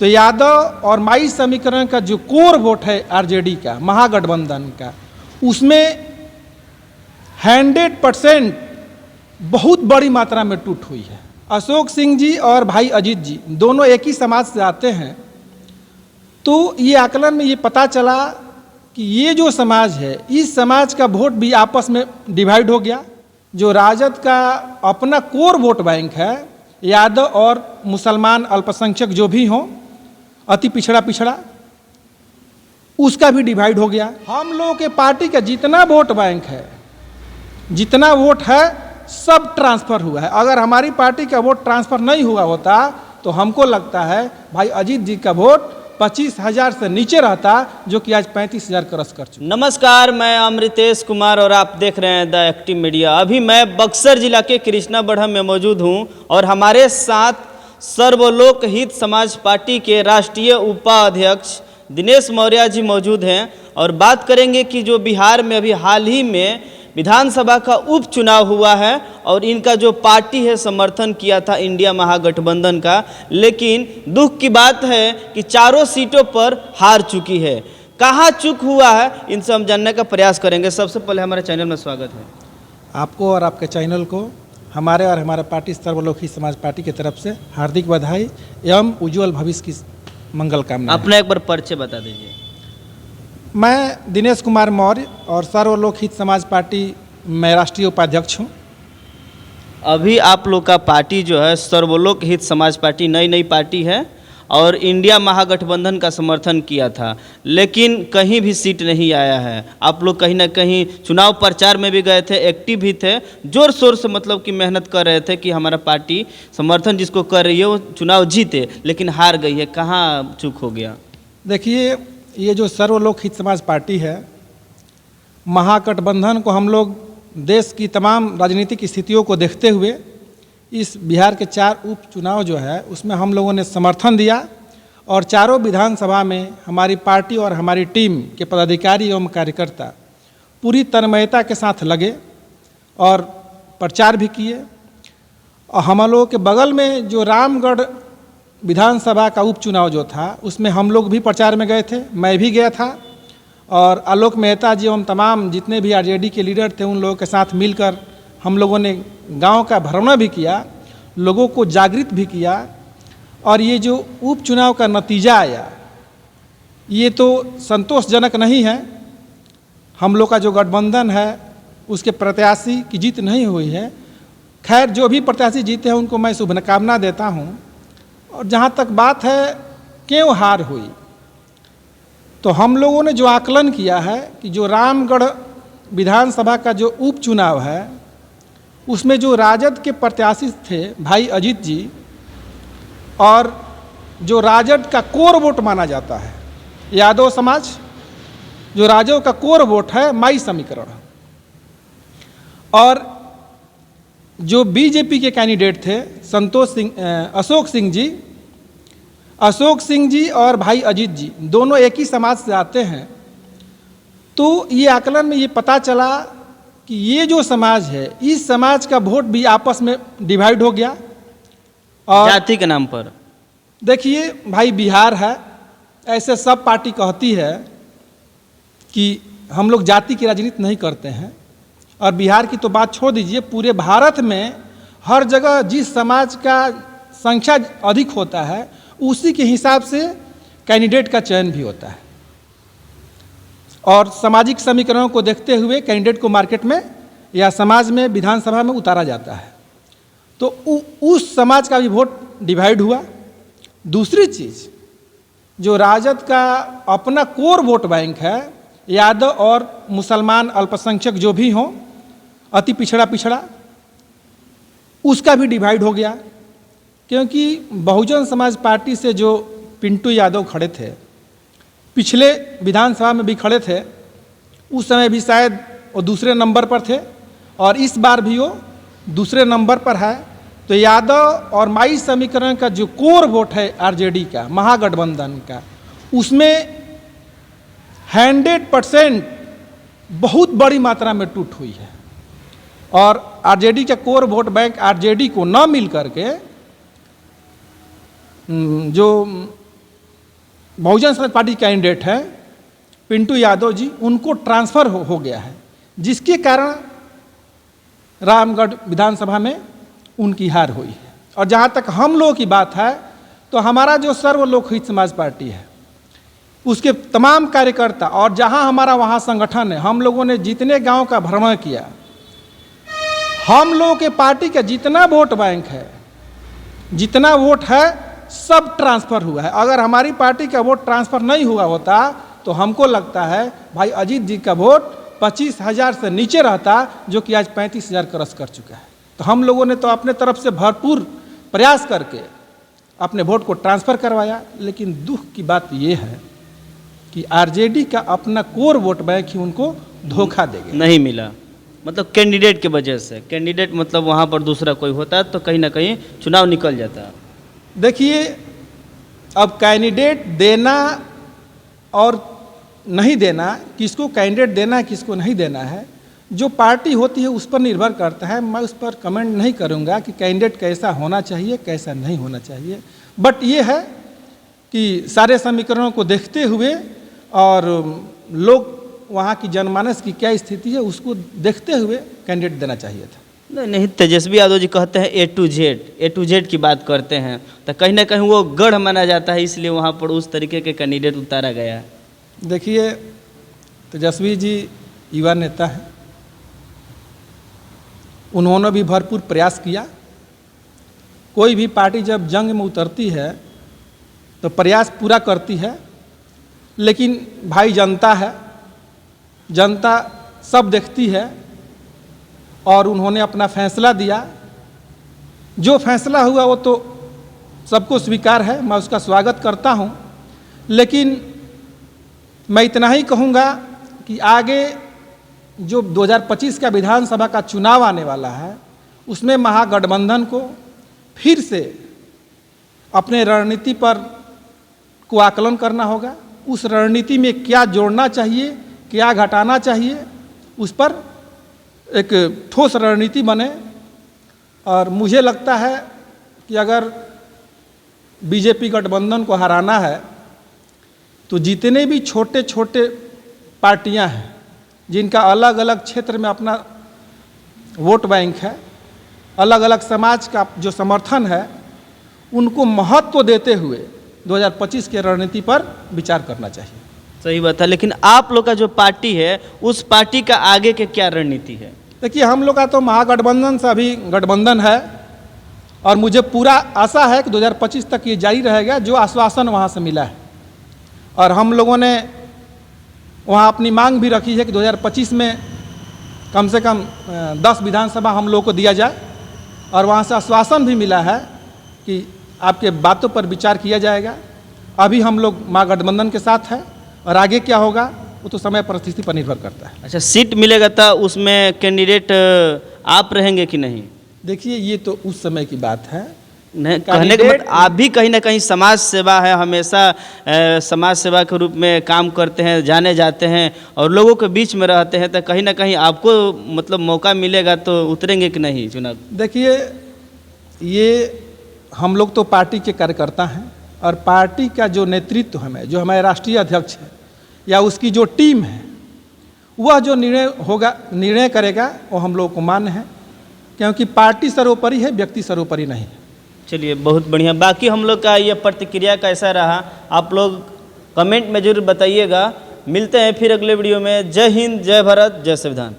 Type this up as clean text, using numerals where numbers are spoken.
तो यादव और माई समीकरण का जो कोर वोट है आरजेडी का, महागठबंधन का, उसमें 100% बहुत बड़ी मात्रा में टूट हुई है। अशोक सिंह जी और भाई अजीत जी दोनों एक ही समाज से आते हैं, तो ये आकलन में ये पता चला कि ये जो समाज है, इस समाज का वोट भी आपस में डिवाइड हो गया। जो राजद का अपना कोर वोट बैंक है, यादव और मुसलमान अल्पसंख्यक जो भी हों, अति पिछड़ा, उसका भी डिवाइड हो गया। हम लोगों के पार्टी का जितना वोट बैंक है, जितना वोट है, सब ट्रांसफ़र हुआ है। अगर हमारी पार्टी का वोट ट्रांसफ़र नहीं हुआ होता तो हमको लगता है भाई अजीत जी का वोट 25,000 से नीचे रहता, जो कि आज 35,000 क्रॉस कर चुका। नमस्कार, मैं अमृतेश कुमार और आप देख रहे हैं द एक्टिव मीडिया। अभी मैं बक्सर जिला के कृष्णा बढ़म में मौजूद हूं और हमारे साथ सर्वलोक हित समाज पार्टी के राष्ट्रीय उपाध्यक्ष दिनेश मौर्य जी मौजूद हैं और बात करेंगे कि जो बिहार में अभी हाल ही में विधानसभा का उपचुनाव हुआ है और इनका जो पार्टी है समर्थन किया था इंडिया महागठबंधन का, लेकिन दुख की बात है कि चारों सीटों पर हार चुकी है। कहाँ चूक हुआ है, इनसे हम जानने का प्रयास करेंगे। सबसे पहले हमारे चैनल में स्वागत है। आपको और आपके चैनल को हमारे और हमारे पार्टी सर्वलोकी समाज पार्टी की तरफ से हार्दिक बधाई एवं उज्जवल भविष्य की मंगल कामना। अपना एक बार परिचय बता दीजिए। मैं दिनेश कुमार मौर्य और सर्वलोक हित समाज पार्टी में राष्ट्रीय उपाध्यक्ष हूँ। अभी आप लोग का पार्टी जो है सर्वलोक हित समाज पार्टी नई पार्टी है और इंडिया महागठबंधन का समर्थन किया था, लेकिन कहीं भी सीट नहीं आया है। आप लोग कहीं ना कहीं चुनाव प्रचार में भी गए थे, एक्टिव भी थे, जोर शोर से मतलब कि मेहनत कर रहे थे कि हमारा पार्टी समर्थन जिसको कर रही है वो चुनाव जीते, लेकिन हार गई है। कहाँ चूक हो गया? देखिए, ये जो सर्वलोक हित समाज पार्टी है, महागठबंधन को हम लोग देश की तमाम राजनीतिक स्थितियों को देखते हुए इस बिहार के 4 उपचुनाव जो है उसमें हम लोगों ने समर्थन दिया और चारों विधानसभा में हमारी पार्टी और हमारी टीम के पदाधिकारी एवं कार्यकर्ता पूरी तन्मयता के साथ लगे और प्रचार भी किए। और हम लोगों के बगल में जो रामगढ़ विधानसभा का उपचुनाव जो था उसमें हम लोग भी प्रचार में गए थे, मैं भी गया था और आलोक मेहता जी एवं तमाम जितने भी आरजेडी के लीडर थे उन लोगों के साथ मिलकर हम लोगों ने गांव का भ्रमण भी किया, लोगों को जागृत भी किया। और ये जो उपचुनाव का नतीजा आया ये तो संतोषजनक नहीं है। हम लोग का जो गठबंधन है उसके प्रत्याशी की जीत नहीं हुई है। खैर, जो भी प्रत्याशी जीते हैं उनको मैं शुभकामना देता हूँ। और जहाँ तक बात है क्यों हार हुई, तो हम लोगों ने जो आकलन किया है कि जो रामगढ़ विधानसभा का जो उपचुनाव है उसमें जो राजद के प्रत्याशी थे भाई अजीत जी, और जो राजद का कोर वोट माना जाता है यादव समाज, जो राजद का कोर वोट है माई समीकरण, और जो बीजेपी के कैंडिडेट थे अशोक सिंह जी और भाई अजीत जी दोनों एक ही समाज से आते हैं, तो ये आकलन में ये पता चला कि ये जो समाज है, इस समाज का वोट भी आपस में डिवाइड हो गया। और जाति के नाम पर देखिए भाई, बिहार है, ऐसे सब पार्टी कहती है कि हम लोग जाति की राजनीति नहीं करते हैं। और बिहार की तो बात छोड़ दीजिए, पूरे भारत में हर जगह जिस समाज का संख्या अधिक होता है उसी के हिसाब से कैंडिडेट का चयन भी होता है और सामाजिक समीकरणों को देखते हुए कैंडिडेट को मार्केट में या समाज में विधानसभा में उतारा जाता है। तो उस समाज का भी वोट डिवाइड हुआ। दूसरी चीज़, जो राजद का अपना कोर वोट बैंक है, यादव और मुसलमान अल्पसंख्यक जो भी हों, अति पिछड़ा, उसका भी डिवाइड हो गया। क्योंकि बहुजन समाज पार्टी से जो पिंटू यादव खड़े थे, पिछले विधानसभा में भी खड़े थे, उस समय भी शायद वो दूसरे नंबर पर थे और इस बार भी वो दूसरे नंबर पर है। तो यादव और माई समीकरण का जो कोर वोट है आरजेडी का, महागठबंधन का, उसमें 100% बहुत बड़ी मात्रा में टूट हुई है। और आरजेडी का कोर वोट बैंक आरजेडी को न मिल करके जो बहुजन समाज पार्टी कैंडिडेट हैं पिंटू यादव जी, उनको ट्रांसफ़र हो गया है, जिसके कारण रामगढ़ विधानसभा में उनकी हार हुई है। और जहाँ तक हम लोगों की बात है तो हमारा जो सर्व लोकहित समाज पार्टी है उसके तमाम कार्यकर्ता और जहाँ हमारा वहाँ संगठन है, हम लोगों ने जितने गांव का भ्रमण किया, हम लोगों के पार्टी का जितना वोट बैंक है, जितना वोट है सब ट्रांसफ़र हुआ है। अगर हमारी पार्टी का वोट ट्रांसफ़र नहीं हुआ होता तो हमको लगता है भाई अजीत जी का वोट 25,000 से नीचे रहता, जो कि आज 35,000 क्रॉस कर चुका है। तो हम लोगों ने तो अपने तरफ से भरपूर प्रयास करके अपने वोट को ट्रांसफ़र करवाया। लेकिन दुख की बात ये है कि आरजेडी का अपना कोर वोट बैंक ही उनको धोखा दे गया, नहीं मिला। मतलब कैंडिडेट के वजह से, कैंडिडेट मतलब वहाँ पर दूसरा कोई होता तो कहीं ना कहीं चुनाव निकल जाता। देखिए, अब कैंडिडेट देना और नहीं देना, किसको कैंडिडेट देना है किसको नहीं देना है, जो पार्टी होती है उस पर निर्भर करता है। मैं उस पर कमेंट नहीं करूंगा कि कैंडिडेट कैसा होना चाहिए कैसा नहीं होना चाहिए। बट ये है कि सारे समीकरणों को देखते हुए और लोग वहाँ की जनमानस की क्या स्थिति है उसको देखते हुए कैंडिडेट देना चाहिए था। नहीं, तेजस्वी यादव जी कहते हैं ए टू जेड की बात करते हैं, तो कहीं ना कहीं वो गढ़ माना जाता है, इसलिए वहाँ पर उस तरीके के कैंडिडेट उतारा गया है। देखिए, तेजस्वी जी युवा नेता हैं, उन्होंने भी भरपूर प्रयास किया। कोई भी पार्टी जब जंग में उतरती है तो प्रयास पूरा करती है, लेकिन भाई जनता है, जनता सब देखती है और उन्होंने अपना फैसला दिया। जो फैसला हुआ वो तो सबको स्वीकार है, मैं उसका स्वागत करता हूँ। लेकिन मैं इतना ही कहूँगा कि आगे जो 2025 का विधानसभा का चुनाव आने वाला है उसमें महागठबंधन को फिर से अपने रणनीति पर को आकलन करना होगा। उस रणनीति में क्या जोड़ना चाहिए, क्या घटाना चाहिए, उस पर एक ठोस रणनीति बने। और मुझे लगता है कि अगर बीजेपी गठबंधन को हराना है तो जितने भी छोटे छोटे पार्टियां हैं जिनका अलग अलग क्षेत्र में अपना वोट बैंक है, अलग अलग समाज का जो समर्थन है, उनको महत्व देते हुए 2025 के रणनीति पर विचार करना चाहिए। सही बात है, लेकिन आप लोग का जो पार्टी है उस पार्टी का आगे के क्या रणनीति है? देखिए, हम लोग का तो महागठबंधन से अभी गठबंधन है और मुझे पूरा आशा है कि 2025 तक ये जारी रहेगा जो आश्वासन वहाँ से मिला है। और हम लोगों ने वहाँ अपनी मांग भी रखी है कि 2025 में कम से कम 10 विधानसभा हम लोग को दिया जाए, और वहाँ से आश्वासन भी मिला है कि आपके बातों पर विचार किया जाएगा। अभी हम लोग महागठबंधन के साथ हैं और आगे क्या होगा वो तो समय परिस्थिति पर निर्भर करता है। अच्छा, सीट मिलेगा तो उसमें कैंडिडेट आप रहेंगे कि नहीं? देखिए, ये तो उस समय की बात है। नहीं, कहने का मतलब आप भी कहीं ना कहीं समाज सेवा है, हमेशा समाज सेवा के रूप में काम करते हैं, जाने जाते हैं और लोगों के बीच में रहते हैं, तो कहीं ना कहीं आपको मतलब मौका मिलेगा तो उतरेंगे कि नहीं चुनाव? देखिए, ये हम लोग तो पार्टी के कार्यकर्ता हैं और पार्टी का जो नेतृत्व हमें, जो हमारे राष्ट्रीय अध्यक्ष है या उसकी जो टीम है, वह जो निर्णय करेगा वो हम लोगों को मान्य है, क्योंकि पार्टी सर्वोपरि है, व्यक्ति सर्वोपरि नहीं है। चलिए, बहुत बढ़िया। बाकी हम लोग का ये प्रतिक्रिया कैसा रहा आप लोग कमेंट में जरूर बताइएगा। मिलते हैं फिर अगले वीडियो में। जय हिंद, जय भारत, जय संविधान।